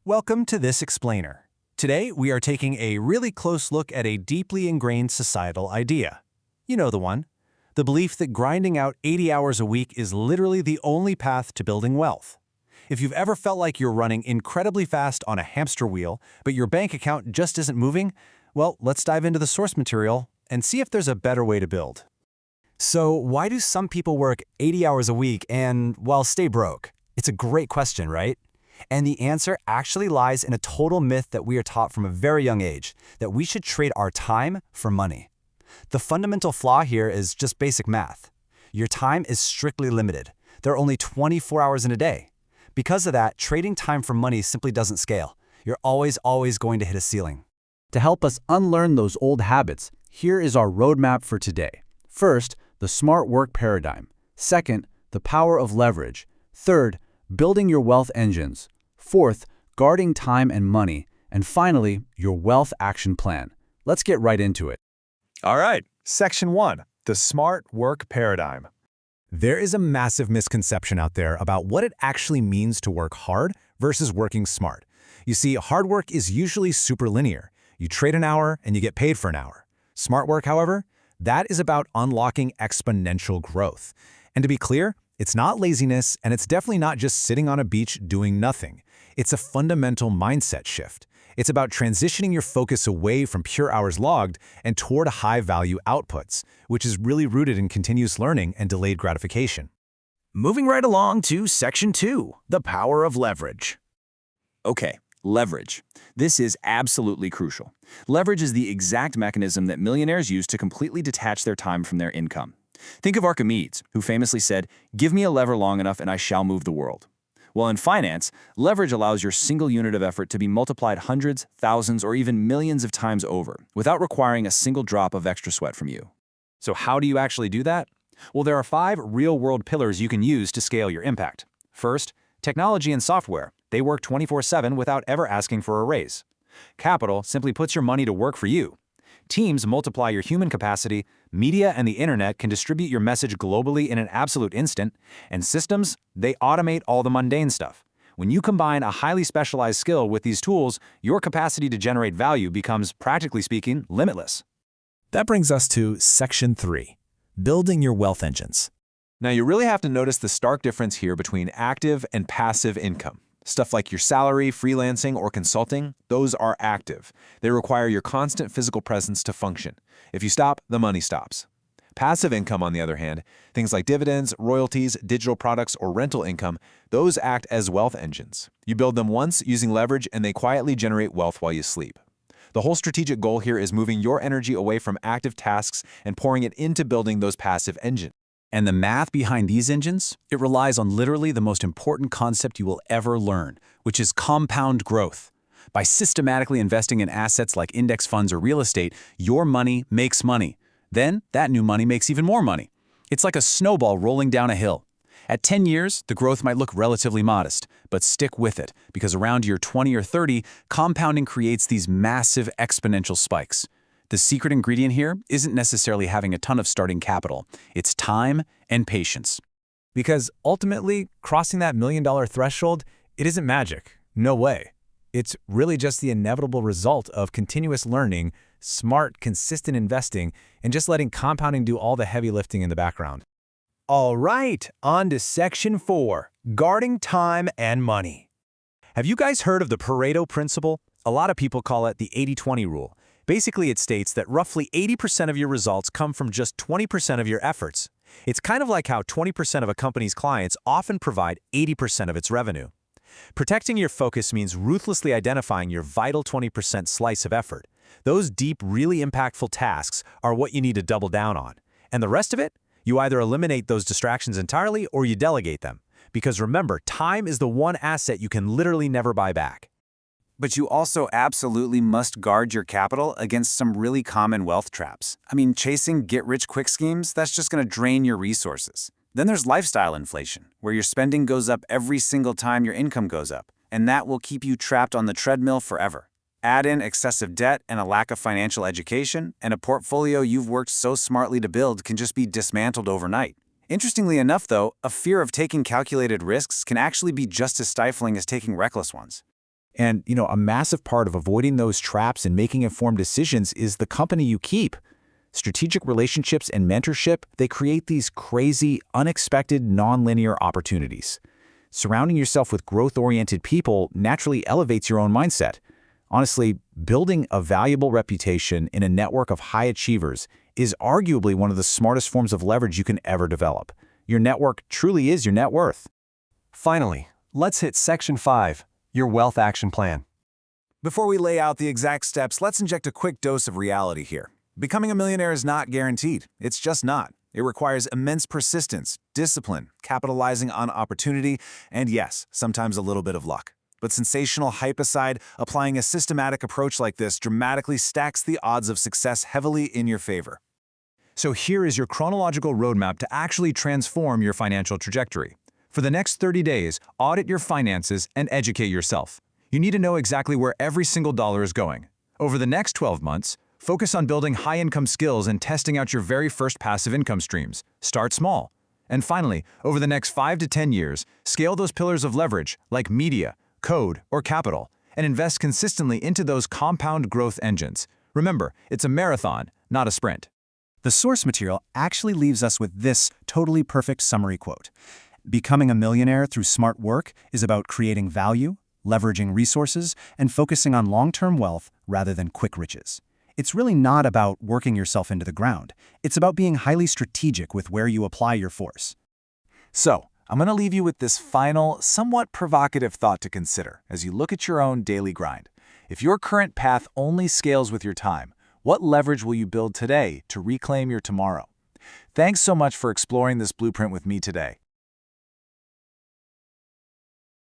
Welcome to This Explainer. Today, we are taking a really close look at a deeply ingrained societal idea. You know the one. The belief that grinding out 80 hours a week is literally the only path to building wealth. If you've ever felt like you're running incredibly fast on a hamster wheel, but your bank account just isn't moving, well, let's dive into the source material and see if there's a better way to build. So why do some people work 80 hours a week and, well, stay broke? It's a great question, right? And the answer actually lies in a total myth that we are taught from a very young age, that we should trade our time for money. The fundamental flaw here is just basic math. Your time is strictly limited. There are only 24 hours in a day. Because of that, trading time for money simply doesn't scale. You're always going to hit a ceiling. To help us unlearn those old habits, here is our roadmap for today. First, the smart work paradigm. Second, the power of leverage. Third, building your wealth engines. Fourth, guarding time and money. And finally, your wealth action plan. Let's get right into it. All right, Section 1, the smart work paradigm. There is a massive misconception out there about what it actually means to work hard versus working smart. You see, hard work is usually super linear. You trade an hour and you get paid for an hour. Smart work, however, that is about unlocking exponential growth. And to be clear, it's not laziness, and it's definitely not just sitting on a beach doing nothing. It's a fundamental mindset shift. It's about transitioning your focus away from pure hours logged and toward high-value outputs, which is really rooted in continuous learning and delayed gratification. Moving right along to Section 2, the power of leverage. Okay, leverage. This is absolutely crucial. Leverage is the exact mechanism that millionaires use to completely detach their time from their income. Think of Archimedes, who famously said, "Give me a lever long enough and I shall move the world." Well, in finance, leverage allows your single unit of effort to be multiplied hundreds, thousands, or even millions of times over, without requiring a single drop of extra sweat from you. So how do you actually do that? Well, there are 5 real-world pillars you can use to scale your impact. First, technology and software. They work 24/7 without ever asking for a raise. Capital simply puts your money to work for you. Teams multiply your human capacity, media and the internet can distribute your message globally in an absolute instant, and systems, they automate all the mundane stuff. When you combine a highly specialized skill with these tools, your capacity to generate value becomes, practically speaking, limitless. That brings us to Section 3, building your wealth engines. Now, you really have to notice the stark difference here between active and passive income. Stuff like your salary, freelancing, or consulting, those are active. They require your constant physical presence to function. If you stop, the money stops. Passive income, on the other hand, things like dividends, royalties, digital products, or rental income, those act as wealth engines. You build them once using leverage, and they quietly generate wealth while you sleep. The whole strategic goal here is moving your energy away from active tasks and pouring it into building those passive engines. And the math behind these engines, it relies on literally the most important concept you will ever learn, which is compound growth. By systematically investing in assets like index funds or real estate, your money makes money. Then, that new money makes even more money. It's like a snowball rolling down a hill. At 10 years, the growth might look relatively modest, but stick with it, because around year 20 or 30, compounding creates these massive exponential spikes. The secret ingredient here isn't necessarily having a ton of starting capital. It's time and patience. Because ultimately, crossing that $1 million threshold, it isn't magic. No way. It's really just the inevitable result of continuous learning, smart, consistent investing, and just letting compounding do all the heavy lifting in the background. All right, on to Section 4, guarding time and money. Have you guys heard of the Pareto principle? A lot of people call it the 80-20 rule. Basically, it states that roughly 80% of your results come from just 20% of your efforts. It's kind of like how 20% of a company's clients often provide 80% of its revenue. Protecting your focus means ruthlessly identifying your vital 20% slice of effort. Those deep, really impactful tasks are what you need to double down on. And the rest of it? You either eliminate those distractions entirely or you delegate them. Because remember, time is the one asset you can literally never buy back. But you also absolutely must guard your capital against some really common wealth traps. I mean, chasing get-rich-quick schemes, that's just going to drain your resources. Then there's lifestyle inflation, where your spending goes up every single time your income goes up, and that will keep you trapped on the treadmill forever. Add in excessive debt and a lack of financial education, and a portfolio you've worked so smartly to build can just be dismantled overnight. Interestingly enough, though, a fear of taking calculated risks can actually be just as stifling as taking reckless ones. And, a massive part of avoiding those traps and making informed decisions is the company you keep. Strategic relationships and mentorship, they create these crazy, unexpected, nonlinear opportunities. Surrounding yourself with growth-oriented people naturally elevates your own mindset. Honestly, building a valuable reputation in a network of high achievers is arguably one of the smartest forms of leverage you can ever develop. Your network truly is your net worth. Finally, let's hit Section 5, your Wealth Action Plan. Before we lay out the exact steps, let's inject a quick dose of reality here. Becoming a millionaire is not guaranteed. It's just not. It requires immense persistence, discipline, capitalizing on opportunity, and yes, sometimes a little bit of luck. But sensational hype aside, applying a systematic approach like this dramatically stacks the odds of success heavily in your favor. So here is your chronological roadmap to actually transform your financial trajectory. For the next 30 days, audit your finances and educate yourself. You need to know exactly where every single dollar is going. Over the next 12 months, focus on building high-income skills and testing out your very first passive income streams. Start small. And finally, over the next 5 to 10 years, scale those pillars of leverage like media, code, or capital, and invest consistently into those compound growth engines. Remember, it's a marathon, not a sprint. The source material actually leaves us with this totally perfect summary quote. Becoming a millionaire through smart work is about creating value, leveraging resources, and focusing on long-term wealth rather than quick riches. It's really not about working yourself into the ground. It's about being highly strategic with where you apply your force. So, I'm going to leave you with this final, somewhat provocative thought to consider as you look at your own daily grind. If your current path only scales with your time, what leverage will you build today to reclaim your tomorrow? Thanks so much for exploring this blueprint with me today.